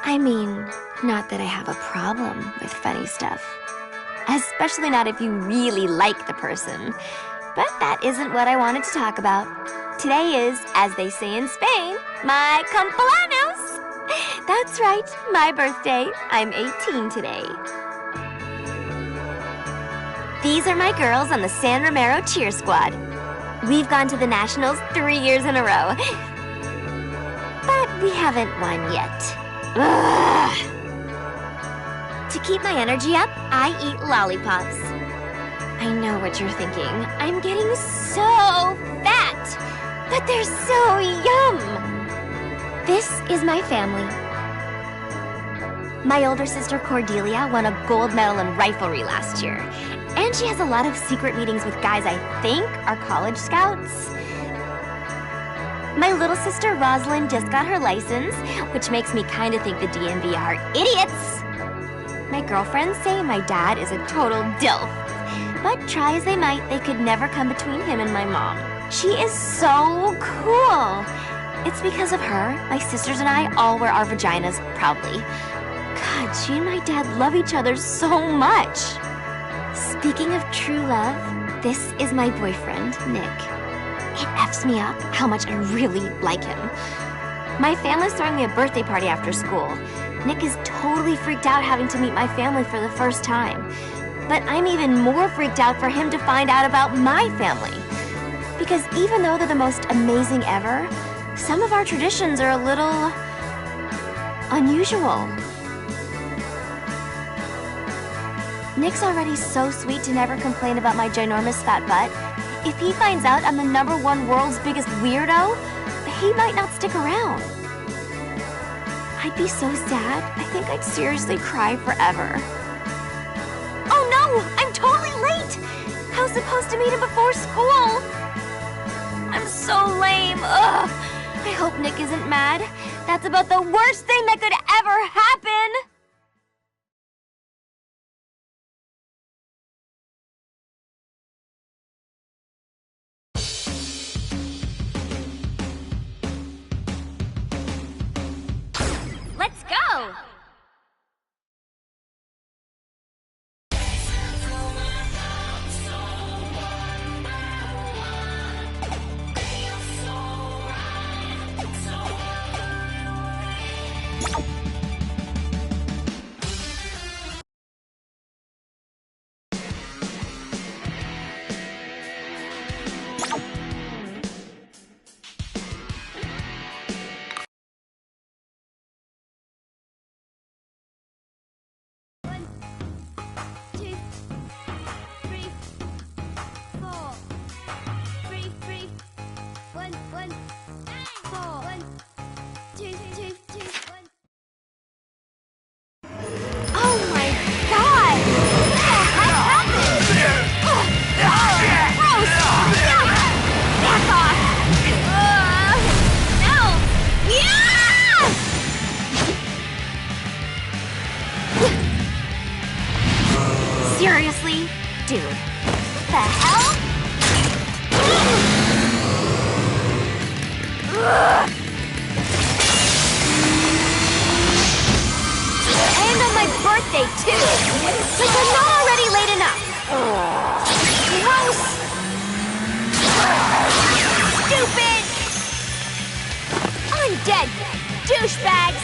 I mean, not that I have a problem with funny stuff. Especially not if you really like the person. But that isn't what I wanted to talk about. Today is, as they say in Spain, my cumpleaños. That's right, my birthday. I'm 18 today. These are my girls on the San Romero cheer squad. We've gone to the Nationals 3 years in a row. But we haven't won yet. Ugh. To keep my energy up, I eat lollipops. I know what you're thinking. I'm getting so fat, but they're so yum. This is my family. My older sister Cordelia won a gold medal in riflery last year, and she has a lot of secret meetings with guys I think are college scouts. My little sister Rosalind just got her license, which makes me kind of think the DMV are idiots. My girlfriends say my dad is a total dilf, but try as they might, they could never come between him and my mom. She is so cool. It's because of her, my sisters and I all wear our vaginas proudly. God, she and my dad love each other so much. Speaking of true love, this is my boyfriend, Nick. It F's me up how much I really like him. My family's throwing me a birthday party after school. Nick is totally freaked out having to meet my family for the first time. But I'm even more freaked out for him to find out about my family. Because even though they're the most amazing ever, some of our traditions are a little unusual. Nick's already so sweet to never complain about my ginormous fat butt. If he finds out I'm the #1 world's biggest weirdo, he might not stick around. I'd be so sad. I think I'd seriously cry forever. Oh no! I'm totally late! I was supposed to meet him before school. I'm so lame. Ugh. I hope Nick isn't mad. That's about the worst thing that could ever happen! Let's go! Seriously? Dude. The hell? And on my birthday, too! Like I'm not already late enough! Gross! Stupid! Undead douchebags!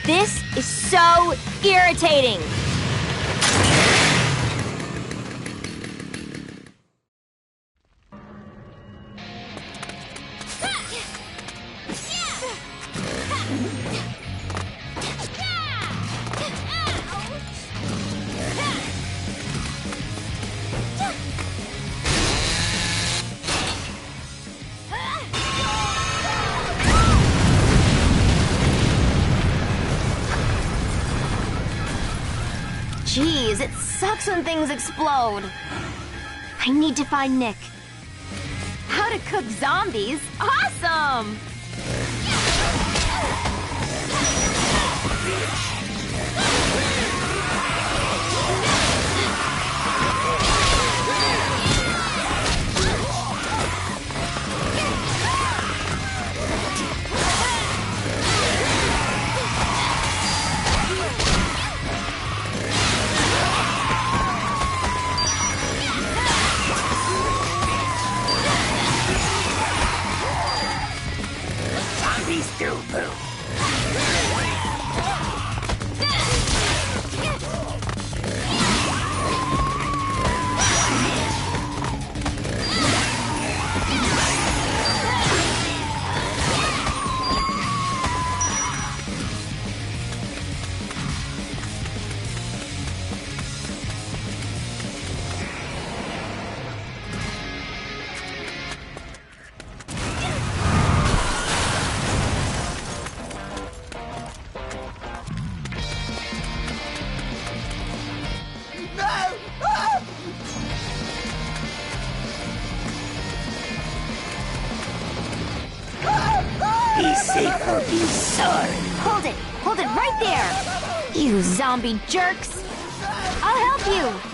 This is so irritating! Jeez, it sucks when things explode. I need to find Nick. How to cook zombies? Awesome! Be safe or be sorry. Hold it right there! You zombie jerks! I'll help you!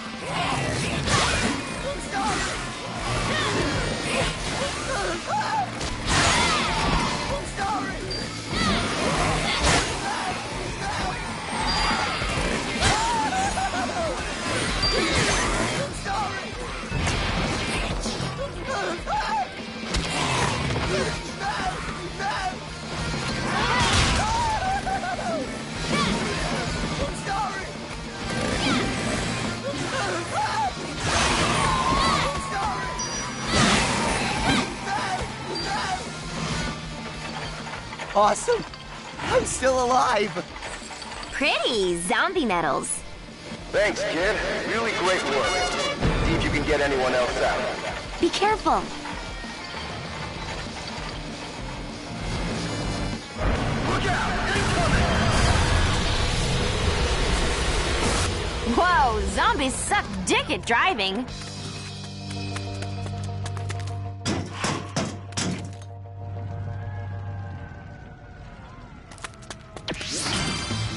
Awesome! I'm still alive! Pretty zombie medals. Thanks, kid. Really great work. See if you can get anyone else out. Be careful. Look out! Incoming! Whoa, zombies suck dick at driving.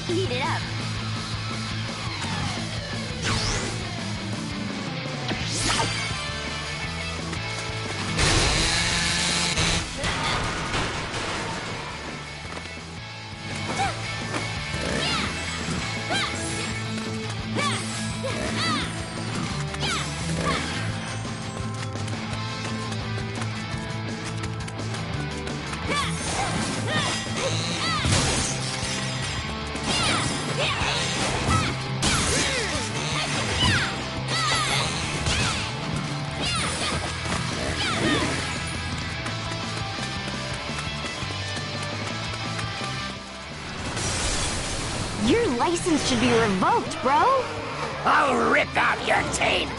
Heat it up. Your license should be revoked, bro. I'll rip out your taint.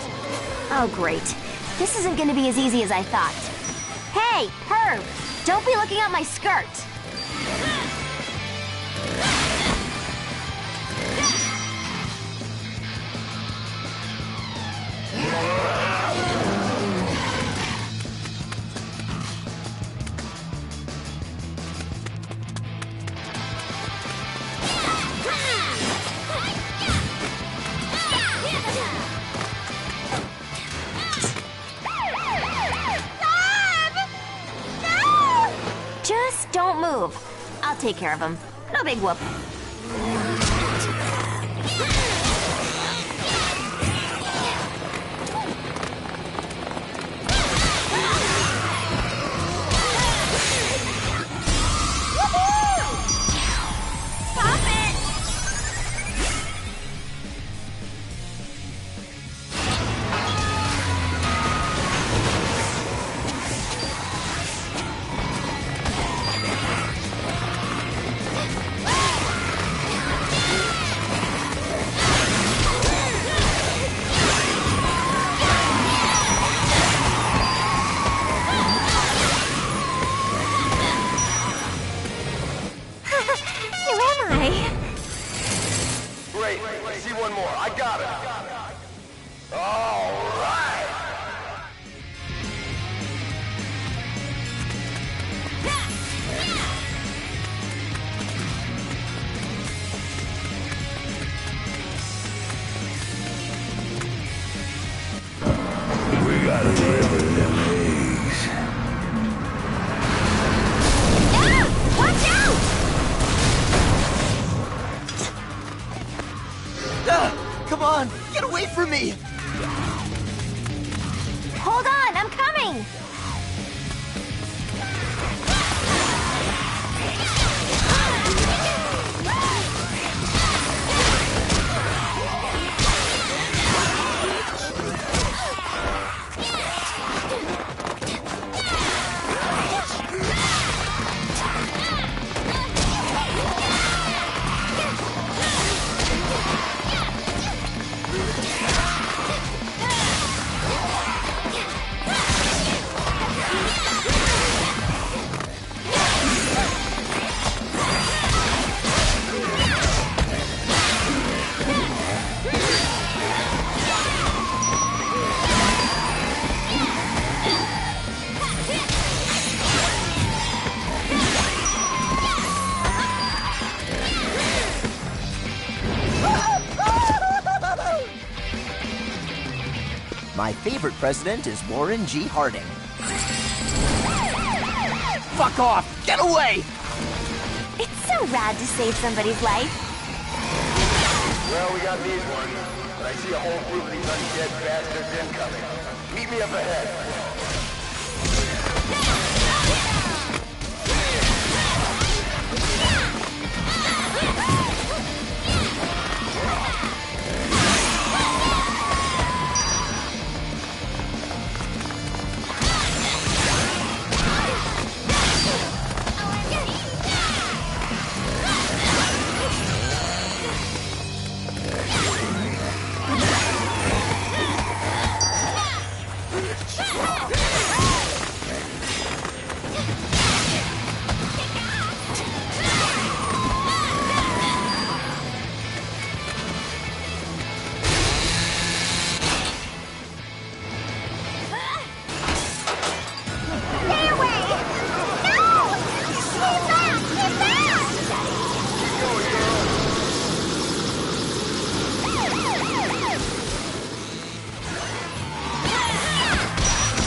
Oh, great. This isn't gonna be as easy as I thought. Hey, Herb! Don't be looking at my skirt! Just don't move. I'll take care of him. No big whoop. Wait, I see one more. I got it. All right. We gotta deliver them eggs. Ah! Watch out! Come on, get away from me! Hold on, I'm coming! My favorite president is Warren G. Harding. Fuck off! Get away! It's so rad to save somebody's life. Well, we got these ones, but I see a whole group of these undead bastards incoming. Meet me up ahead.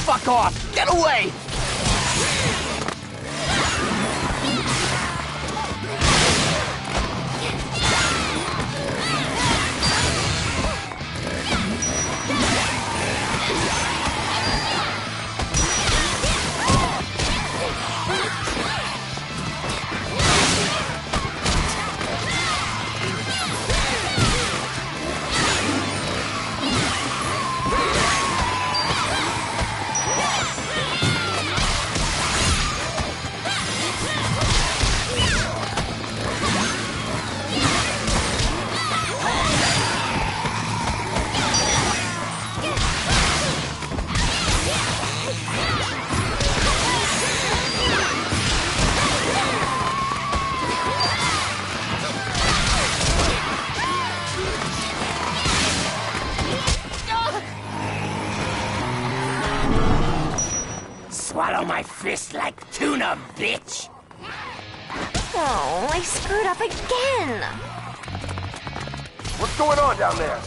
Fuck off! Get away! Swallow my fist like tuna, bitch! Oh, I screwed up again. What's going on down there?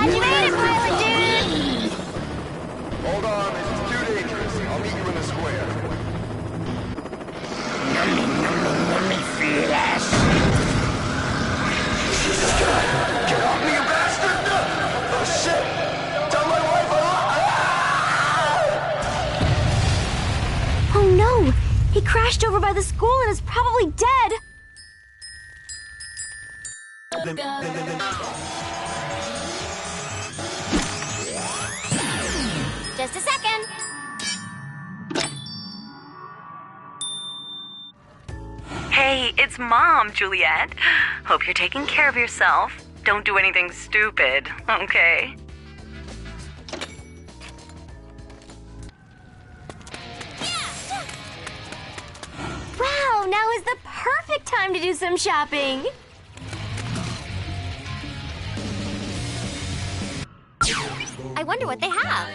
Glad you made it, pilot dude! Hold on, this is too dangerous. I'll meet you in the square. Yummy flesh. Get off me, you bastard! Oh, shit! Tell my wife Oh no! He crashed over by the school and is probably dead! Just a second. Hey, it's Mom, Juliet. Hope you're taking care of yourself. Don't do anything stupid, okay? Wow, now is the perfect time to do some shopping. I wonder what they have.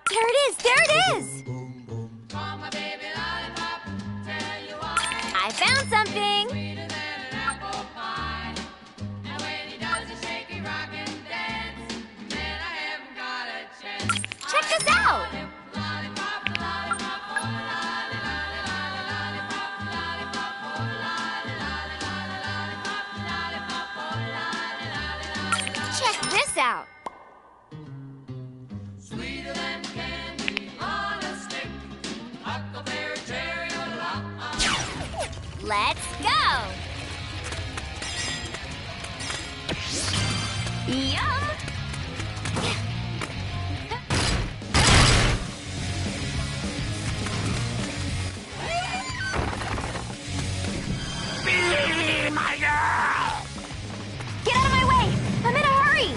There it is! There it is! I found something! Check this out! Check this out! Let's go! Yum! My girl! Get out of my way! I'm in a hurry!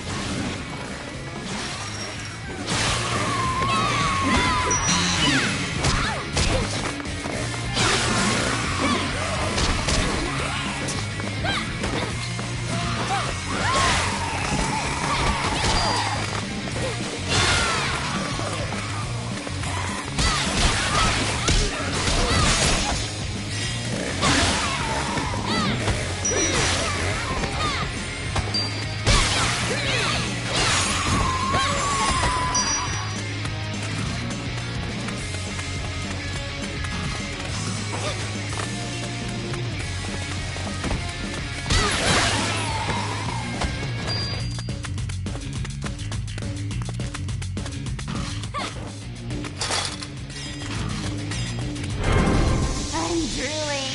I'm drooling.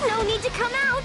No need to come out!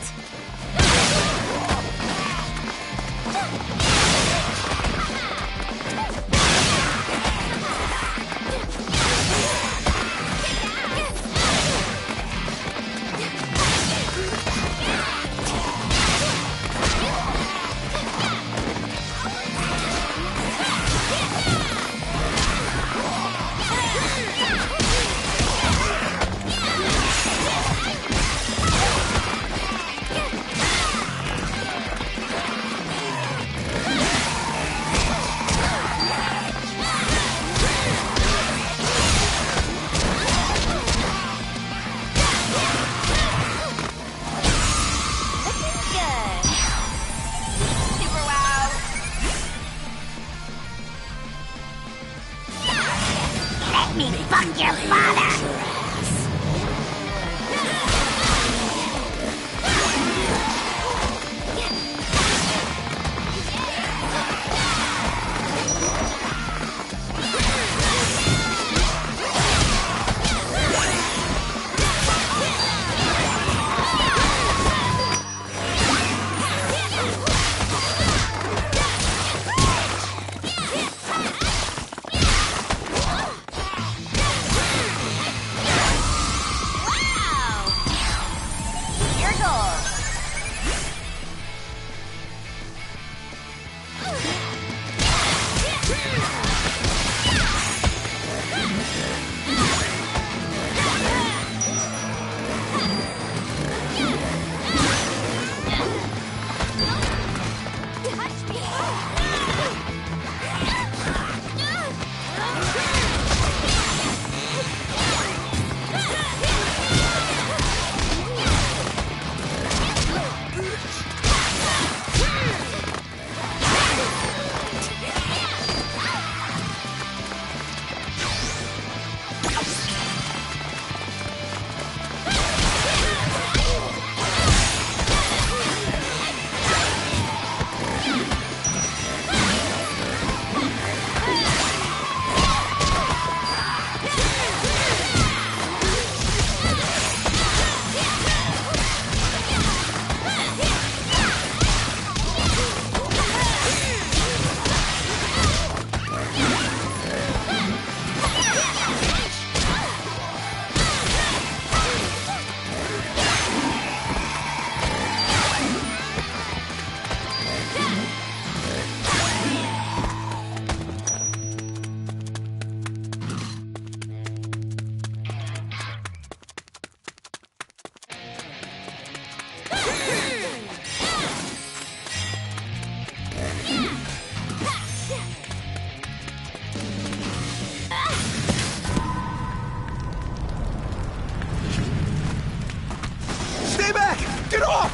it off!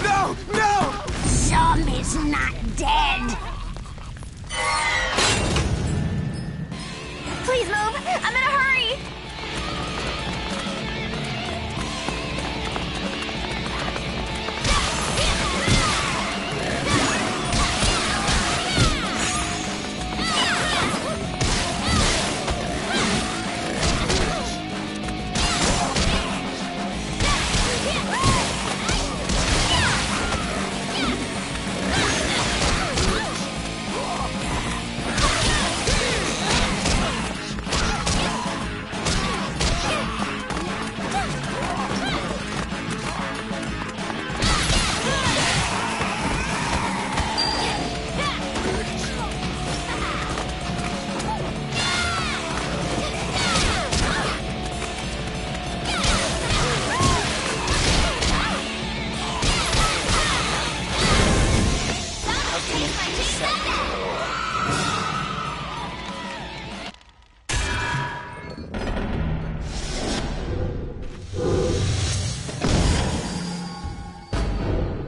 No! No! Zombie's not dead. Please move! I'm in a hurry!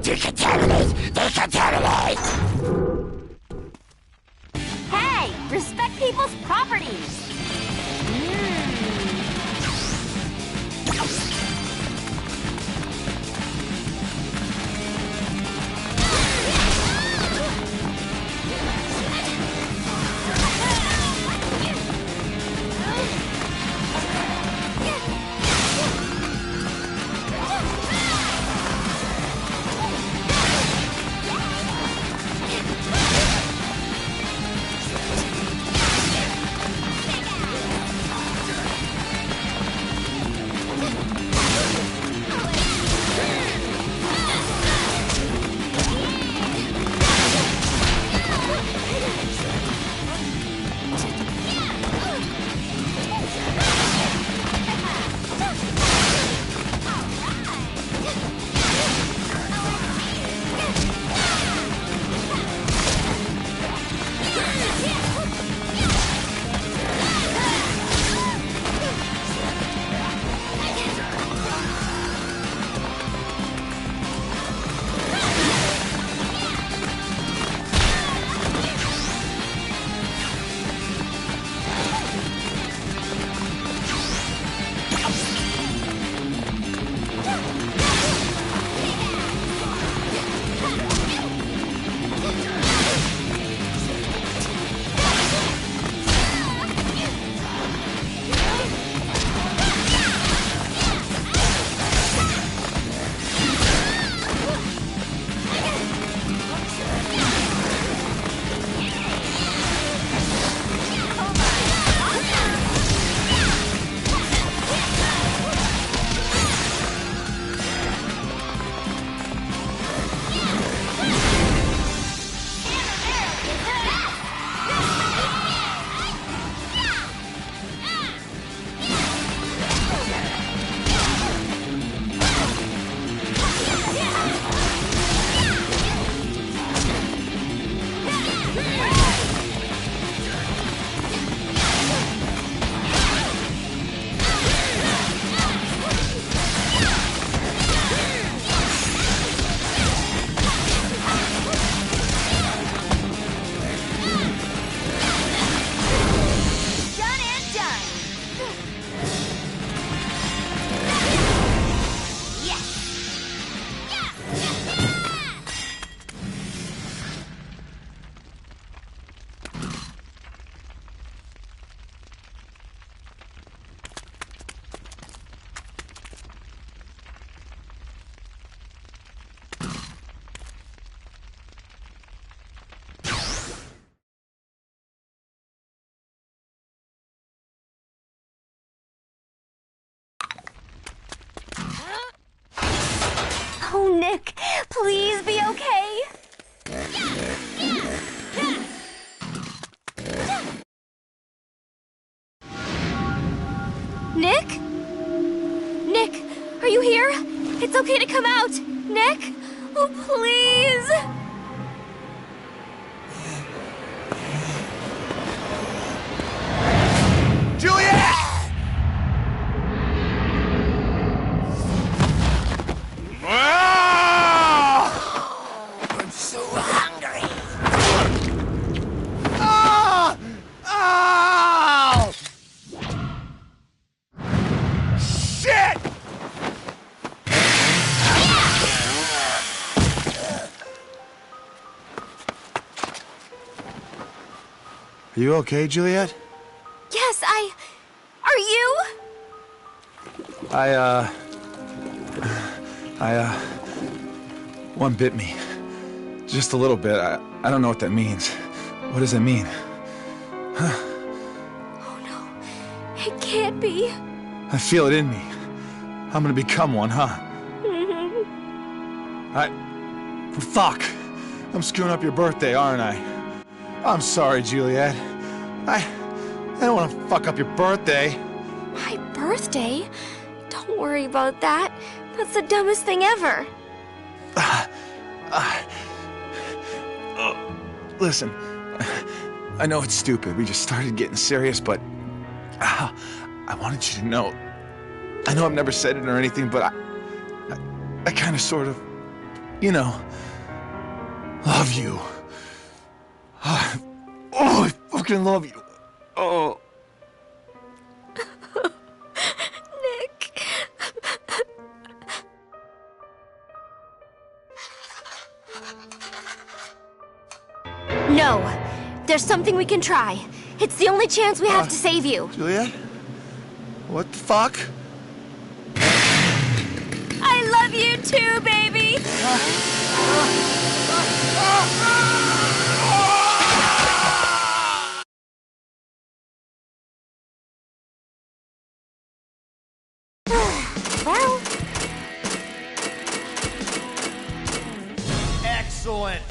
Decontaminate! Decontaminate! Hey! Respect people's properties! Oh, Nick, please be okay. Nick? Nick, are you here? It's okay to come out. Nick? Oh, please. Juliet! Ah! Are you okay, Juliet? Yes, Are you? One bit me. Just a little bit. I don't know what that means. What does that mean? Oh no, it can't be. I feel it in me. I'm gonna become one, huh? Fuck! I'm screwing up your birthday, aren't I? I'm sorry, Juliet. I don't want to fuck up your birthday. My birthday? Don't worry about that. That's the dumbest thing ever. Listen, I know it's stupid. We just started getting serious, but I wanted you to know. I know I've never said it or anything, but I kind of sort of, you know, love you. Oh, I fucking love you. Oh. Nick. No. There's something we can try. It's the only chance we have to save you. Juliet? What the fuck? I love you too, baby! Well... Excellent!